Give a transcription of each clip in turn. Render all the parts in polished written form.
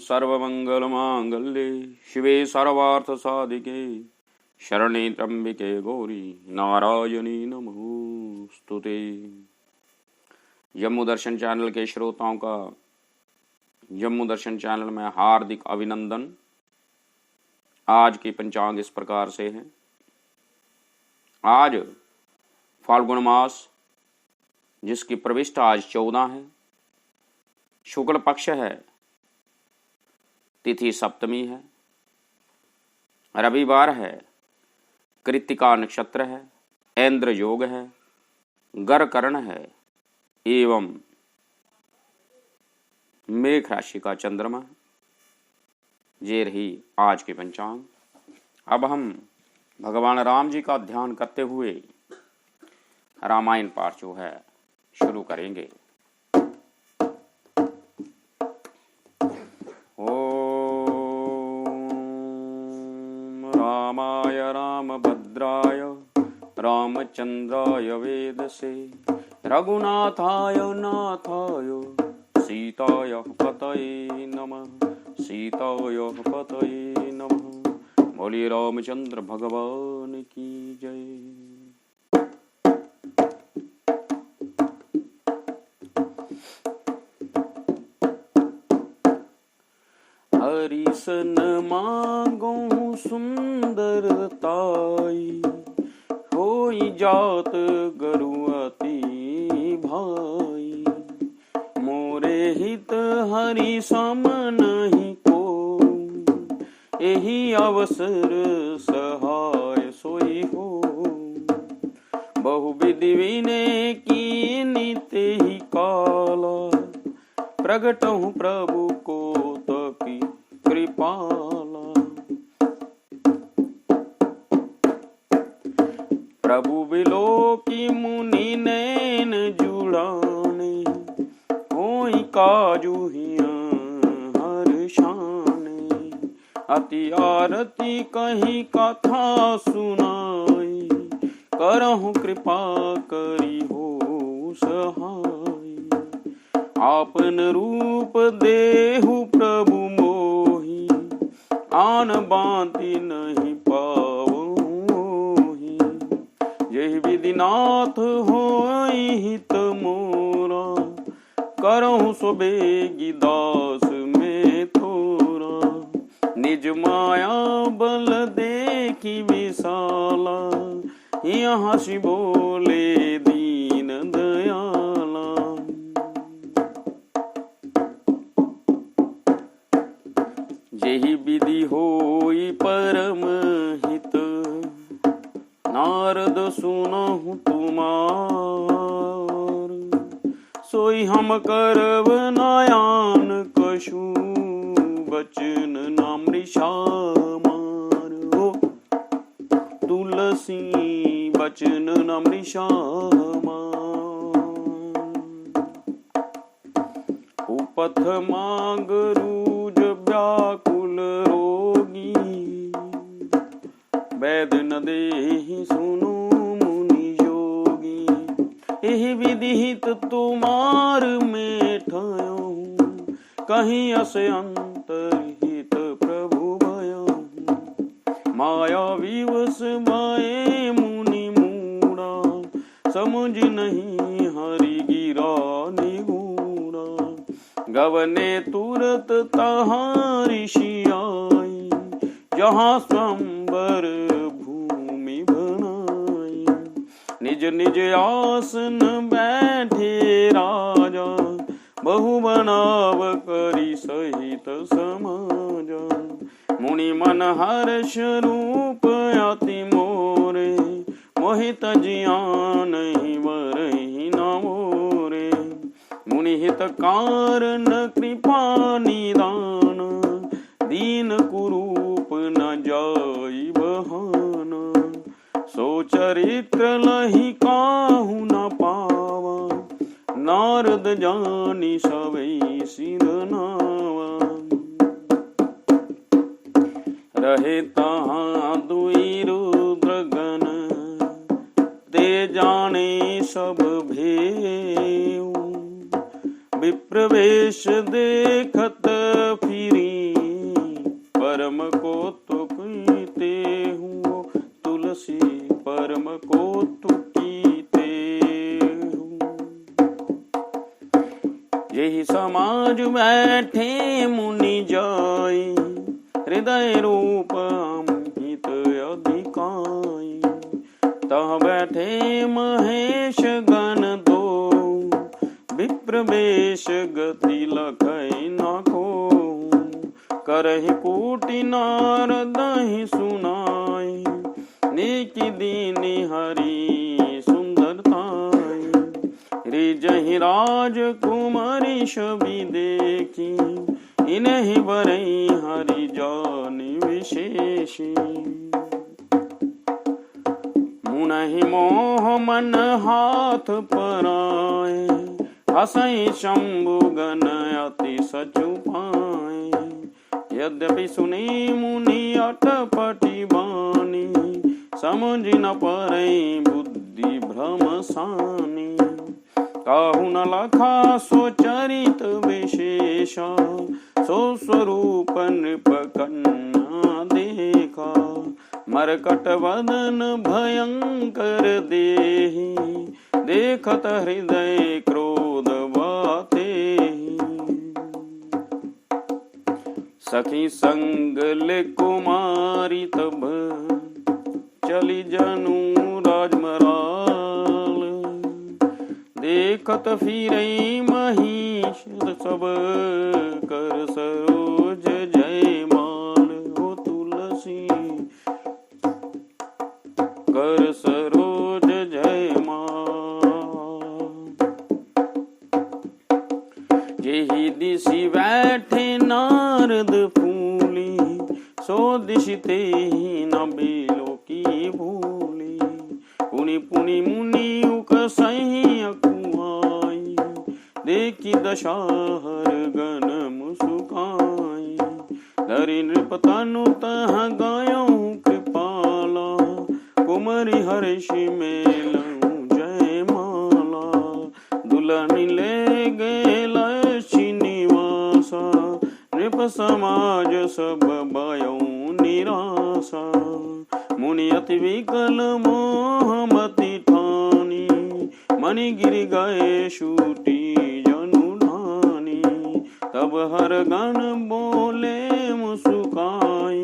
सर्वमंगलमांगल्ये शिवे सर्वार्थसाधिके शरणे त्र्यंबिके गौरी नारायणी नमोस्तुते। जम्मू दर्शन चैनल के श्रोताओं का जम्मू दर्शन चैनल में हार्दिक अभिनंदन। आज की पंचांग इस प्रकार से है। आज फाल्गुन मास, जिसकी प्रविष्टा आज 14 है, शुक्ल पक्ष है, तिथि सप्तमी है, रविवार है, कृत्तिका नक्षत्र है, ऐन्द्र योग है, गर करण है एवं मेघ राशि का चंद्रमा। ये रही आज की पंचांग। अब हम भगवान राम जी का ध्यान करते हुए रामायण पाठ जो है शुरू करेंगे। ओम रामाय रामभद्राय रामचंद्राय वेदसे रघुनाथाय नाथाय सीताय पतये नमः, सीताय पतये नमः। बोलिए रामचंद्र भगवान की जय। हरिसन मांगो सुंदरताई, होई जात गरुअति भाई। मोरे हित हरि सम नहीं को, एही अवसर सहाय सोई हो। बहुविधि विनय की नीते ही काला, प्रगटहु प्रभु को तकी कृपाला। प्रभु बिलो की मुनि नैन जुड़ाने, होई काजू हिया हर शाने। अति आरती कहीं कथा सुनाई, करहु कृपा करी हो सहाय। आपन रूप देहु प्रभु मोहि, आन बांति नहीं पावोहि। यही विधिनाथ होई हित मोरा, करहु सुबेगी दास में थोरा। निज माया बल देखी विशाला, यहाँ हंसी बोले दीन दयाला। यही विधि होई परम हित, नारद सुनहु तुमार। सोई हम करब नयान कछु, बचन नामृषा मार। हो तुलसी बचन नामृषा मार। उपथ मांग रूज व्याकुल रोगी, वैद न देहि सुनो मुनि योगी। एहि विधिहित तुमार में ठयो, कहीं अस अंतरहित प्रभु भयो। माया विवश भये मुनि मूढ़ा, समुझ नहीं हरि गिरा निगूढ़ा। गवने तुरत तहाँ ऋषि आई, जहाँ स्वयंवर भूमि बनाई। निज निज आसन बैठे राजा, बहु बनाव करी सहित समाजा। मुनि मन हर्ष रूप अति मोरे, मोहित जियान नहीं वरहि न मोरे। मुनि हित कारण कृपा निदान, दीन कुरूप न जाई बहाना। सो चरित्र लहि काहू न पावा, नारद जानी सवै सिर नावा। रहे तहाँ दुई रुद्रगण, ते जाने सब भेऊ। विप्रवेश देखत फिरी, बैठे मुनि जाई, हृदय रूप अमृत अधिकाई। तह बैठे महेश गण दो, विप्र वेश गति लखई न को। करहि कोटि नारदहि सुनाई, नेकी दीनी हरि सुंदरताई। रिजहि राजकुमारी छवि देखी, इन्हि बरई हरि जानि विशेषी। मुनहि मोह मन हाथ पराए, हसई शंभु गण अति सचु पाए। यद्यपि सुनी मुनि अटपटी बानी, समझ न परै बुद्धि भ्रम सानी। काहू न लखा सो चरित विशेषा, सो स्वरूप नृप कन्या देखा। मरकट वदन भयंकर देहि, देखत हृदय क्रोध बातेहि। सखी संग ले कुमारी तब, चली जनु राजमराल। देखत फिरई महिष सब, कर सरोज जयमाल। हो तुलसी कर सरोज जयमाल। यही दिशि बैठे नारद फूली, सो दिशि तेहि न बिलो की भूली। पुनि पुनि मुनि उकसहि अकुआई, देखी दशा हर गण मुसुकाई। धरि नृप तनु तह गायहुँ कृपाला, कुमरि हर्षि मेलहुँ जयमाला। दुलहि ले गेला निवासा, नृप समाज सब भयउ निराशा। मुनि अति विकल मोह मति ठानी, मनि गिर गए शूटी जनु ढानी। तब हर गण बोले मुसुकाई,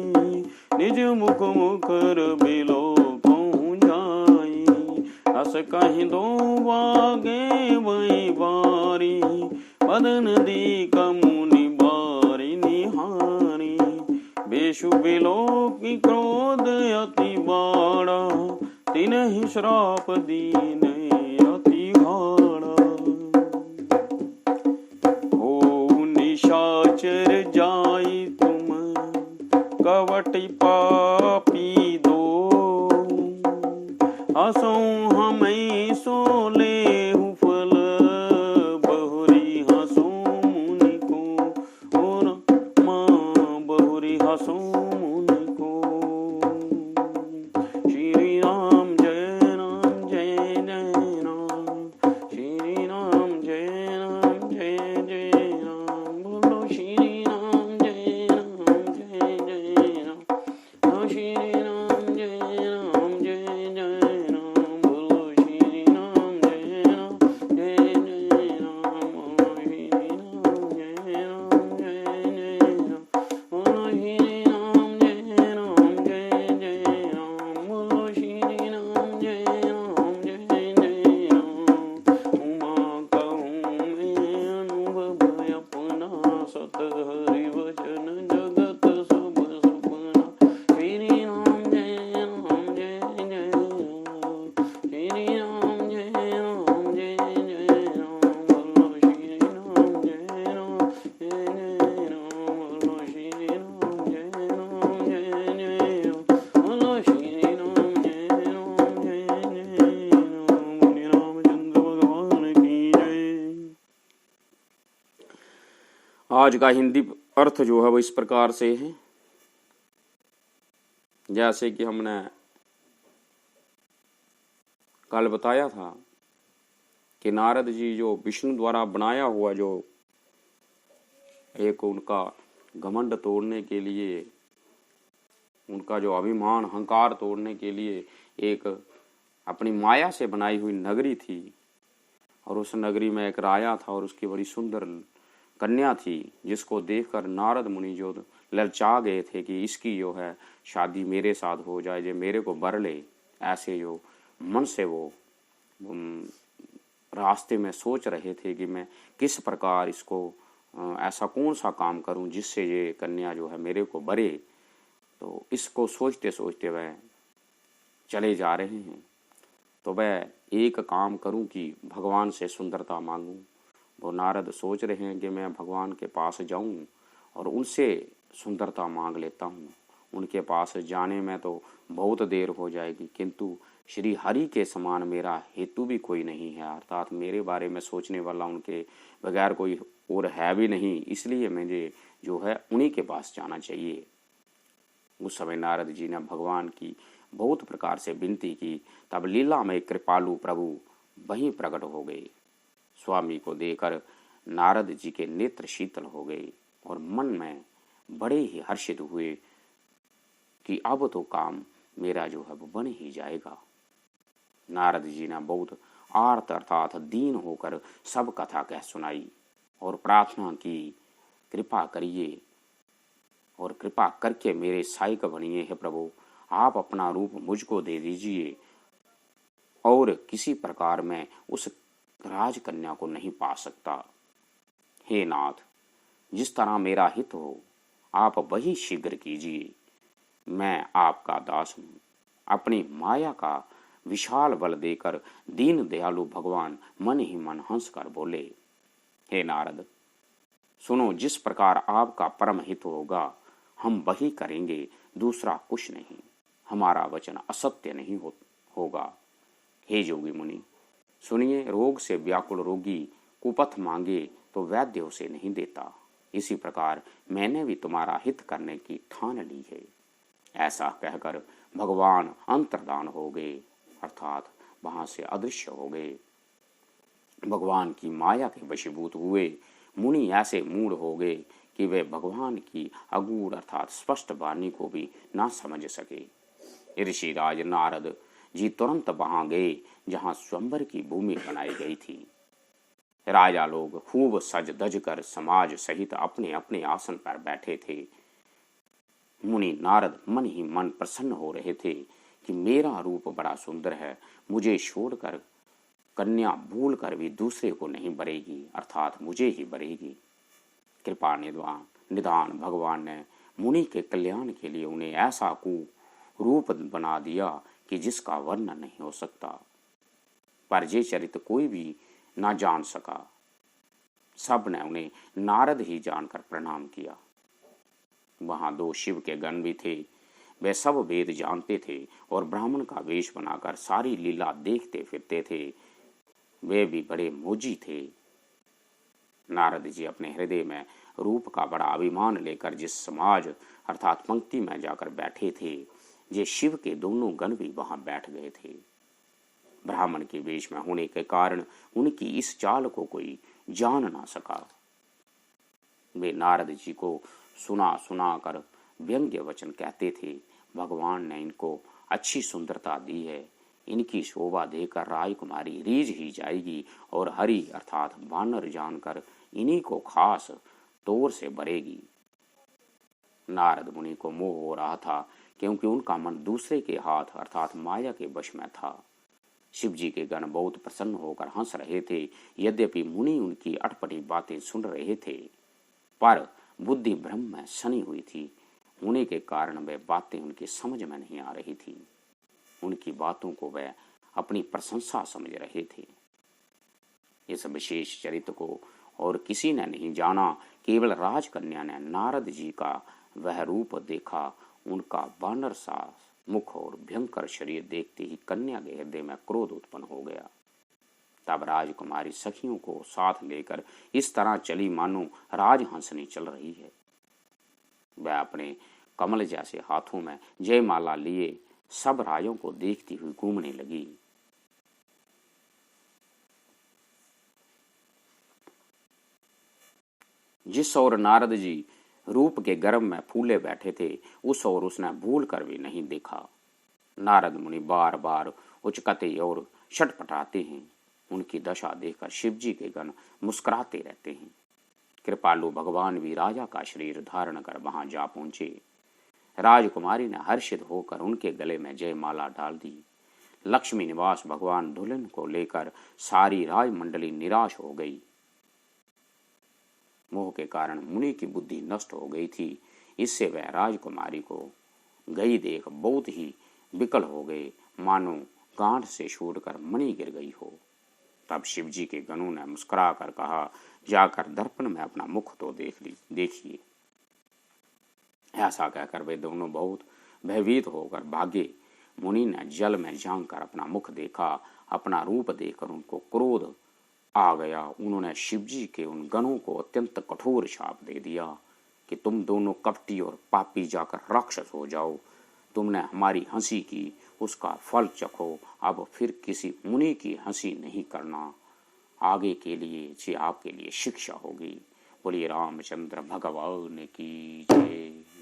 निज मुख मुखर बिलोकहुँ जाई। हस कहि दो बागे वही बारी, बदन दीक मुनि बारी निहारी। बेशु बिलोकी क्रोध अति बाड़ा, तिन्हि श्राप दीन अति हाड़ा। हो निशाचर जाई तुम कवटि पापी दो, हसौ हमै सो लेहु फल। बहुरी हसो मुनि को, और माँ बहुरी हसो मुनि को। श्री राम जय राम जय जय राम, श्री राम जय राम जय जय राम। बोलो श्री राम जय राम जय जय राम। श्री राम जय राम जय जय राम। बोलो श्री राम जय राम जय जय राम। श्री राम जय राम जय जय राम। बोलो श्री राम जय राम जय जय राम। बोलो श्री राम जय राम जय जय राम। उमा कहूँ मैं अनुभव अपना, सत हरि वचन जगत सब सपना। श्री राम जय राम जय जय राम। श्री राम जय राम जय जय राम। बोलो श्री राम जय राम जय जय राम। बोलो श्री राम जय राम जय जय राम। बोलो श्री राम जय राम जय जय राम। बोलिए रामचंद्र भगवान की जय। आज का हिंदी अर्थ जो है वो इस प्रकार से है, जैसे कि हमने कल बताया था कि नारद जी जो विष्णु द्वारा बनाया हुआ जो एक उनका घमंड तोड़ने के लिए, उनका जो अभिमान अहंकार तोड़ने के लिए एक अपनी माया से बनाई हुई नगरी थी, और उस नगरी में एक राजा था और उसकी बड़ी सुंदर कन्या थी जिसको देखकर नारद मुनि जो ललचा गए थे कि इसकी जो है शादी मेरे साथ हो जाए, जो मेरे को बर ले, ऐसे जो मन से वो रास्ते में सोच रहे थे कि मैं किस प्रकार इसको ऐसा कौन सा काम करूं जिससे ये कन्या जो है मेरे को बरे। तो इसको सोचते सोचते वह चले जा रहे हैं। तो वह एक काम करूं कि भगवान से सुंदरता मांगूं। वो नारद सोच रहे हैं कि मैं भगवान के पास जाऊं और उनसे सुंदरता मांग लेता हूं। उनके पास जाने में तो बहुत देर हो जाएगी, किंतु श्री हरि के समान मेरा हेतु भी कोई नहीं है, अर्थात मेरे बारे में सोचने वाला उनके बगैर कोई और है भी नहीं, इसलिए मुझे जो है उन्हीं के पास जाना चाहिए। उस समय नारद जी ने भगवान की बहुत प्रकार से विनती की। तब लीला में कृपालु प्रभु वहीं प्रकट हो गए। स्वामी को देखकर नारद जी के नेत्र शीतल हो गए और मन में बड़े ही हर्षित हुए कि अब तो काम मेरा जो है वो बन ही जाएगा। नारद जी ने बहुत आर्त अर्थात दीन होकर सब कथा कह सुनाई और प्रार्थना की, कृपा करिए और कृपा करके मेरे सहायक बनिए। है प्रभु, आप अपना रूप मुझको दे दीजिए और किसी प्रकार मैं उस राजकन्या को नहीं पा सकता। हे नाथ, जिस तरह मेरा हित हो आप वही शीघ्र कीजिए। मैं आपका दास हूँ। अपनी माया का विशाल बल देकर दीन दयालु भगवान मन ही मन हंस कर बोले, हे नारद, सुनो, जिस प्रकार आपका परम हित होगा हम वही करेंगे, दूसरा कुछ नहीं। हमारा वचन असत्य नहीं होगा। हे जोगी मुनि, सुनिए, रोग से व्याकुल रोगी कुपथ मांगे तो वैद्य उसे नहीं देता। इसी प्रकार मैंने भी तुम्हारा हित करने की ठान ली है। ऐसा कहकर भगवान अंतर्धान हो गए, अर्थात वहां से अदृश्य हो गए। भगवान की माया के वशीभूत हुए मुनि ऐसे मूढ़ हो गए कि वे भगवान की अगूढ़ अर्थात स्पष्ट वाणी को भी ना समझ सके। ऋषिराज नारद जी तुरंत वहां गए जहां स्वयंवर की भूमि बनाई गई थी। राजा लोग खूब सज धज कर समाज सहित अपने अपने आसन पर बैठे थे। मुनि नारद मन ही मन प्रसन्न हो रहे थे कि मेरा रूप बड़ा सुंदर है, मुझे छोड़कर कन्या भूल कर भी दूसरे को नहीं बरेगी, अर्थात मुझे ही बरेगी। कृपा निदान भगवान ने मुनि के कल्याण के लिए उन्हें ऐसा रूप बना दिया कि जिसका वर्णन नहीं हो सकता। पर ये चरित्र कोई भी ना जान सका। सब ने उन्हें नारद ही जानकर प्रणाम किया। वहां 2 शिव के गण भी थे। वे सब वेद जानते थे और ब्राह्मण का वेश बनाकर सारी लीला देखते फिरते थे। वे भी बड़े मोजी थे। नारद जी अपने हृदय में रूप का बड़ा अभिमान लेकर जिस समाज अर्थात पंक्ति में जाकर बैठे थे, ये शिव के दोनों गण भी वहां बैठ गए थे। ब्राह्मण के वेश में होने के कारण उनकी इस चाल को कोई जान ना सका। वे नारद जी को सुना सुना कर व्यंग्य वचन कहते थे। भगवान ने इनको अच्छी सुंदरता दी है, इनकी शोभा देकर राजकुमारी रीझ ही जाएगी और हरि अर्थात वानर जानकर इन्हीं को खास तौर से बरेगी। नारद मुनि को मोह हो रहा था क्योंकि उनका मन दूसरे के हाथ अर्थात माया के वश में था। शिव जी के गण बहुत प्रसन्न होकर हंस रहे थे। यद्यपि मुनि उनकी अटपटी बातें सुन रहे थे, पर बुद्धि भ्रम में सनी हुई थी होने के कारण वे बातें उनकी समझ में नहीं आ रही थी। उनकी बातों को वे अपनी प्रशंसा समझ रहे थे। इस विशेष चरित्र को और किसी ने नहीं जाना, केवल राजकन्या ने नारद जी का वह रूप देखा। उनका वानर सा मुख और भयंकर शरीर देखते ही कन्या के हृदय में क्रोध उत्पन्न हो गया। तब राजकुमारी सखियों को साथ लेकर इस तरह चली मानो राजहंसनी चल रही है। वह अपने कमल जैसे हाथों में जयमाला लिए सब राजों को देखती हुई घूमने लगी। जिस ओर नारद जी रूप के गर्भ में फूले बैठे थे, उस ओर उसने भूल कर भी नहीं देखा। नारद मुनि बार बार उचकते और छटपटाते हैं। उनकी दशा देखकर शिवजी के गण मुस्कुराते रहते हैं। कृपालु भगवान भी राजा का शरीर धारण कर वहां जा पहुंचे। राजकुमारी ने हर्षित होकर उनके गले में जयमाला डाल दी। लक्ष्मी निवास भगवान दुल्हन को लेकर सारी राजमंडली निराश हो गई। मोह के कारण मुनि की बुद्धि नष्ट हो गई थी। इससे वह राजकुमारी को गई देख बहुत ही विकल हो गए, मानो गांठ से छूटकर मणि गिर गई हो। तब शिवजी के गणों ने मुस्कुरा कर कहा, जाकर दर्पण में अपना मुख तो देखिए। ऐसा कहकर वे दोनों बहुत भयभीत होकर भागे। मुनि ने जल में झांककर अपना मुख देखा। अपना रूप देखकर उनको क्रोध आ गया। उन्होंने शिवजी के उन गणों को अत्यंत कठोर शाप दे दिया कि तुम दोनों कपटी और पापी जाकर राक्षस हो जाओ। तुमने हमारी हंसी की, उसका फल चखो। अब फिर किसी मुनि की हंसी नहीं करना। आगे के लिए ये आपके लिए शिक्षा होगी। बोलिए रामचंद्र भगवान की जय।